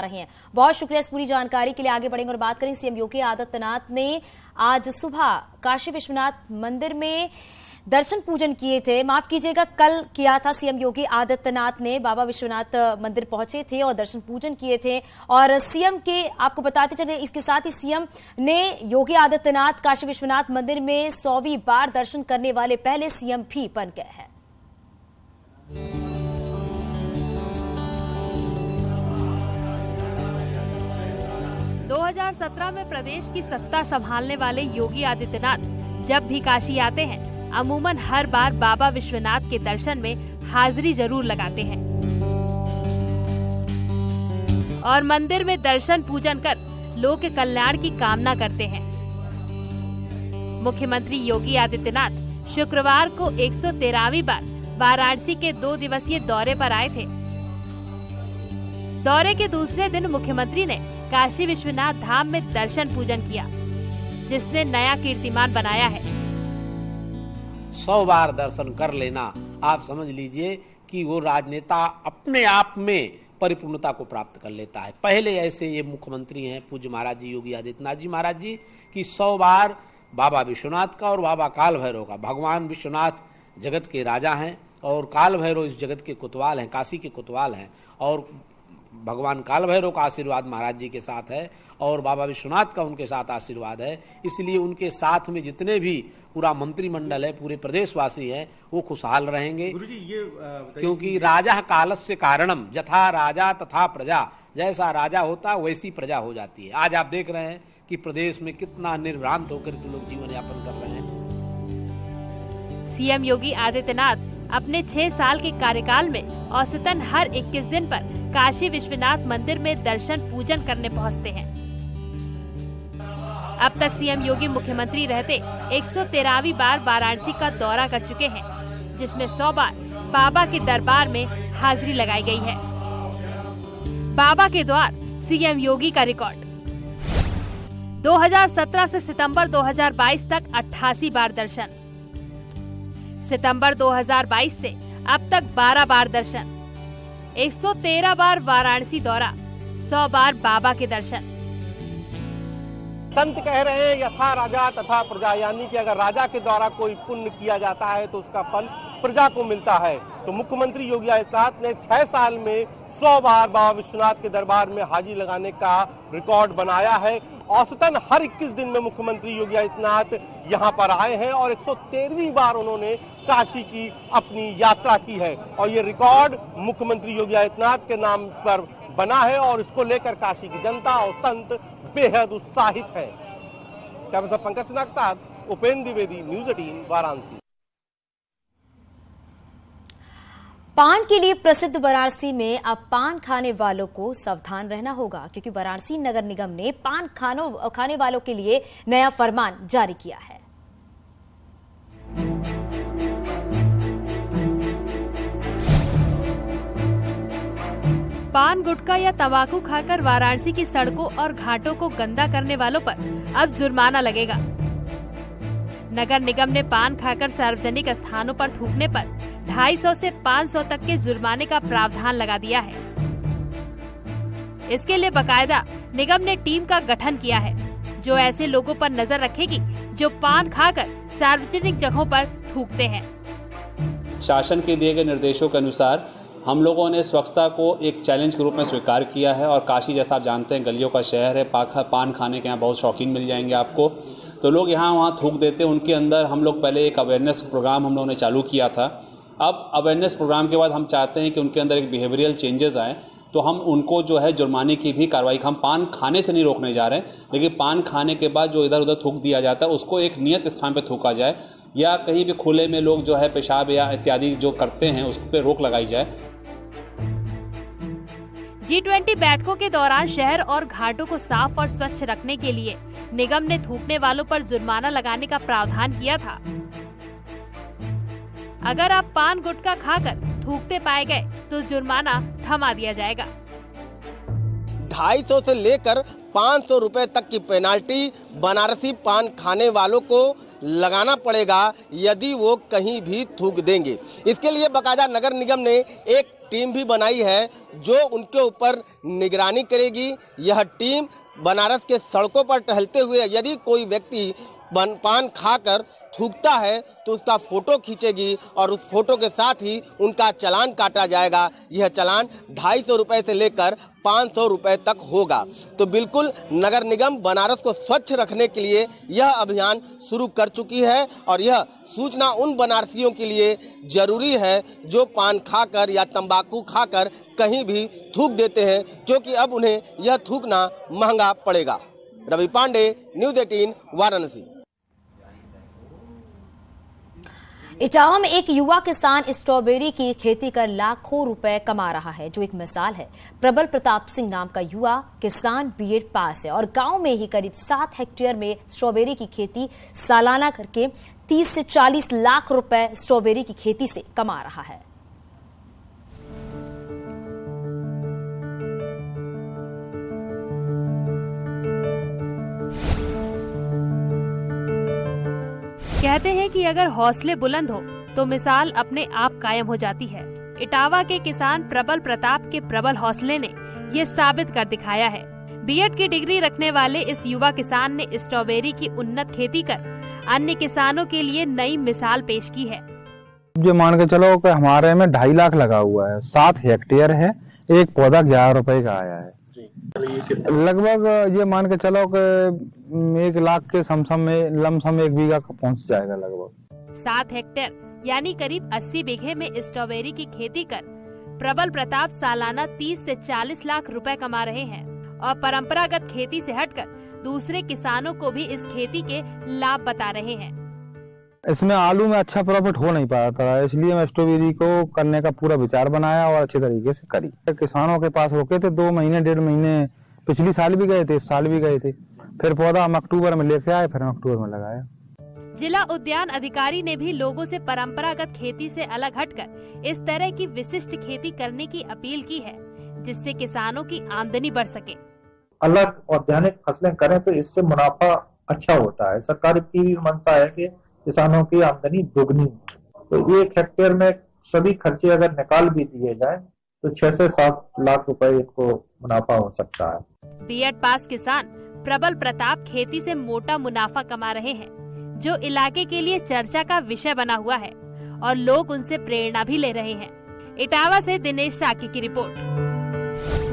रहे हैं। बहुत शुक्रिया इस पूरी जानकारी के लिए। आगे बढ़ेंगे और बात करें। सीएम योगी आदित्यनाथ ने आज सुबह काशी विश्वनाथ मंदिर में दर्शन पूजन किए थे। माफ कीजिएगा, कल किया था। सीएम योगी आदित्यनाथ ने बाबा विश्वनाथ मंदिर पहुंचे थे और दर्शन पूजन किए थे। और सीएम के आपको बताते चले, इसके साथ ही सीएम ने योगी आदित्यनाथ काशी विश्वनाथ मंदिर में 100वीं बार दर्शन करने वाले पहले सीएम भी बन गए हैं। 2017 में प्रदेश की सत्ता संभालने वाले योगी आदित्यनाथ जब भी काशी आते हैं, अमूमन हर बार बाबा विश्वनाथ के दर्शन में हाजिरी जरूर लगाते हैं और मंदिर में दर्शन पूजन कर लोक कल्याण की कामना करते हैं। मुख्यमंत्री योगी आदित्यनाथ शुक्रवार को 113वीं बार वाराणसी के 2 दिवसीय दौरे पर आए थे। दौरे के दूसरे दिन मुख्यमंत्री ने काशी विश्वनाथ धाम में दर्शन पूजन किया, जिसने नया कीर्तिमान बनाया है। 100 बार दर्शन कर लेना, आप समझ लीजिए कि वो राजनेता अपने आप में परिपूर्णता को प्राप्त कर लेता है। पहले ऐसे ये मुख्यमंत्री हैं पूज्य महाराज जी योगी आदित्यनाथ जी महाराज जी की 100 बार बाबा विश्वनाथ का और बाबा काल भैरव का। भगवान विश्वनाथ जगत के राजा हैं और काल भैरव इस जगत के कोतवाल हैं, काशी के कोतवाल हैं। और भगवान काल भैरव का आशीर्वाद महाराज जी के साथ है और बाबा विश्वनाथ का उनके साथ आशीर्वाद है। इसलिए उनके साथ में जितने भी पूरा मंत्रिमंडल है, पूरे प्रदेशवासी हैं, वो खुशहाल रहेंगे। गुरुजी ये क्योंकि राजा कालस्य कारणम, यथा राजा तथा प्रजा, जैसा राजा होता वैसी प्रजा हो जाती है। आज आप देख रहे हैं कि प्रदेश में कितना निर्भ्रांत होकर के लोग जीवन यापन कर रहे हैं। सीएम योगी आदित्यनाथ अपने 6 साल के कार्यकाल में औसतन हर 21 दिन पर काशी विश्वनाथ मंदिर में दर्शन पूजन करने पहुंचते हैं। अब तक सीएम योगी मुख्यमंत्री रहते 113वीं बार वाराणसी का दौरा कर चुके हैं, जिसमें 100 बार बाबा के दरबार में हाजिरी लगाई गई है। बाबा के द्वार सीएम योगी का रिकॉर्ड। 2017 से सितंबर 2022 तक 88 बार दर्शन। सितंबर 2022 से अब तक 12 बार दर्शन। 113 बार वाराणसी दौरा, 100 बार बाबा के दर्शन। संत कह रहे हैं यथा राजा तथा प्रजा, यानी कि अगर राजा के द्वारा कोई पुण्य किया जाता है तो उसका फल प्रजा को मिलता है। तो मुख्यमंत्री योगी आदित्यनाथ ने 6 साल में 100 बार बाबा विश्वनाथ के दरबार में हाजिरी लगाने का रिकॉर्ड बनाया है। औसतन हर 21 दिन में मुख्यमंत्री योगी आदित्यनाथ यहां पर आए हैं और 113वीं बार उन्होंने काशी की अपनी यात्रा की है और ये रिकॉर्ड मुख्यमंत्री योगी आदित्यनाथ के नाम पर बना है और इसको लेकर काशी की जनता और संत बेहद उत्साहित है। कैमरा पंकज सिन्हा के साथ उपेंद्र द्विवेदी, न्यूज़ 18 वाराणसी। पान के लिए प्रसिद्ध वाराणसी में अब पान खाने वालों को सावधान रहना होगा, क्योंकि वाराणसी नगर निगम ने पान खाने वालों के लिए नया फरमान जारी किया है। पान, गुटखा या तंबाकू खाकर वाराणसी की सड़कों और घाटों को गंदा करने वालों पर अब जुर्माना लगेगा। नगर निगम ने पान खाकर सार्वजनिक स्थानों पर थूकने पर 250 से 500 तक के जुर्माने का प्रावधान लगा दिया है। इसके लिए बकायदा निगम ने टीम का गठन किया है, जो ऐसे लोगों पर नजर रखेगी जो पान खाकर सार्वजनिक जगहों पर थूकते हैं। शासन के दिए गए निर्देशों के अनुसार हम लोगों ने स्वच्छता को एक चैलेंज के रूप में स्वीकार किया है और काशी, जैसा आप जानते हैं, गलियों का शहर है। पान खाने के यहाँ बहुत शौकीन मिल जाएंगे आपको, तो लोग यहाँ वहाँ थूक देते हैं। उनके अंदर हम लोग पहले एक अवेयरनेस प्रोग्राम हम लोगों ने चालू किया था। अब अवेयरनेस प्रोग्राम के बाद हम चाहते हैं कि उनके अंदर एक बिहेवियरल चेंजेस आए, तो हम उनको जो है जुर्माने की भी कार्रवाई, हम पान खाने से नहीं रोकने जा रहे हैं, लेकिन पान खाने के बाद जो इधर उधर थूक दिया जाता है उसको एक नियत स्थान पर थूका जाए, या कहीं भी खुले में लोग जो है पेशाब या इत्यादि जो करते हैं उस पर रोक लगाई जाए। G20 बैठकों के दौरान शहर और घाटों को साफ और स्वच्छ रखने के लिए निगम ने थूकने वालों पर जुर्माना लगाने का प्रावधान किया था। अगर आप पान गुटखा खाकर थूकते पाए गए तो जुर्माना थमा दिया जाएगा। 250 से लेकर 500 रुपए तक की पेनाल्टी बनारसी पान खाने वालों को लगाना पड़ेगा यदि वो कहीं भी थूक देंगे। इसके लिए बाकायदा नगर निगम ने एक टीम भी बनाई है जो उनके ऊपर निगरानी करेगी। यह टीम बनारस के सड़कों पर टहलते हुए यदि कोई व्यक्ति पान खाकर थूकता है तो उसका फोटो खींचेगी और उस फोटो के साथ ही उनका चालान काटा जाएगा। यह चालान 250 रुपए से लेकर 500 रुपए तक होगा। तो बिल्कुल नगर निगम बनारस को स्वच्छ रखने के लिए यह अभियान शुरू कर चुकी है और यह सूचना उन बनारसियों के लिए जरूरी है जो पान खाकर या तंबाकू खाकर कहीं भी थूक देते हैं, क्योंकि अब उन्हें यह थूकना महंगा पड़ेगा। रवि पांडे, न्यूज़ 18 वाराणसी। इटावा में एक युवा किसान स्ट्रॉबेरी की खेती कर लाखों रुपए कमा रहा है, जो एक मिसाल है। प्रबल प्रताप सिंह नाम का युवा किसान बीएड पास है और गांव में ही करीब 7 हेक्टेयर में स्ट्रॉबेरी की खेती सालाना करके 30 से 40 लाख रुपए स्ट्रॉबेरी की खेती से कमा रहा है। कहते हैं कि अगर हौसले बुलंद हो तो मिसाल अपने आप कायम हो जाती है। इटावा के किसान प्रबल प्रताप के प्रबल हौसले ने ये साबित कर दिखाया है। बीएड की डिग्री रखने वाले इस युवा किसान ने स्ट्रॉबेरी की उन्नत खेती कर अन्य किसानों के लिए नई मिसाल पेश की है। जो मान के चलो कि हमारे में 2.5 लाख लगा हुआ है, 7 हेक्टेयर है, एक पौधा 11 रुपए का आया है। लगभग ये मान के चलो कि 1 लाख के समसम में लमसम 1 बीघा का पहुंच जाएगा लगभग। 7 हेक्टेयर यानी करीब 80 बीघे में स्ट्रॉबेरी की खेती कर प्रबल प्रताप सालाना 30 से 40 लाख रुपए कमा रहे हैं और परंपरागत खेती से हटकर दूसरे किसानों को भी इस खेती के लाभ बता रहे हैं। इसमें आलू में अच्छा प्रॉफिट हो नहीं पाया था, इसलिए मैं स्ट्रॉबेरी को करने का पूरा विचार बनाया और अच्छे तरीके से करी। किसानों के पास रुके थे 2 महीने 1.5 महीने, पिछली साल भी गए थे, इस साल भी गए थे। फिर पौधा हम अक्टूबर में लेके आए, फिर हम अक्टूबर में लगाया। जिला उद्यान अधिकारी ने भी लोगों से परंपरागत खेती से अलग हटकर इस तरह की विशिष्ट खेती करने की अपील की है, जिससे किसानों की आमदनी बढ़ सके। अलग औद्यानिक फसलें करें तो इससे मुनाफा अच्छा होता है। सरकार की भी मंशा है कि किसानों की आमदनी दोगुनी। तो 1 हेक्टेयर में सभी खर्चे अगर निकाल भी दिए जाए तो 6 से 7 लाख रुपए इनको मुनाफा हो सकता है। बीएड पास किसान प्रबल प्रताप खेती से मोटा मुनाफा कमा रहे हैं, जो इलाके के लिए चर्चा का विषय बना हुआ है और लोग उनसे प्रेरणा भी ले रहे हैं। इटावा से दिनेश शाकी की रिपोर्ट।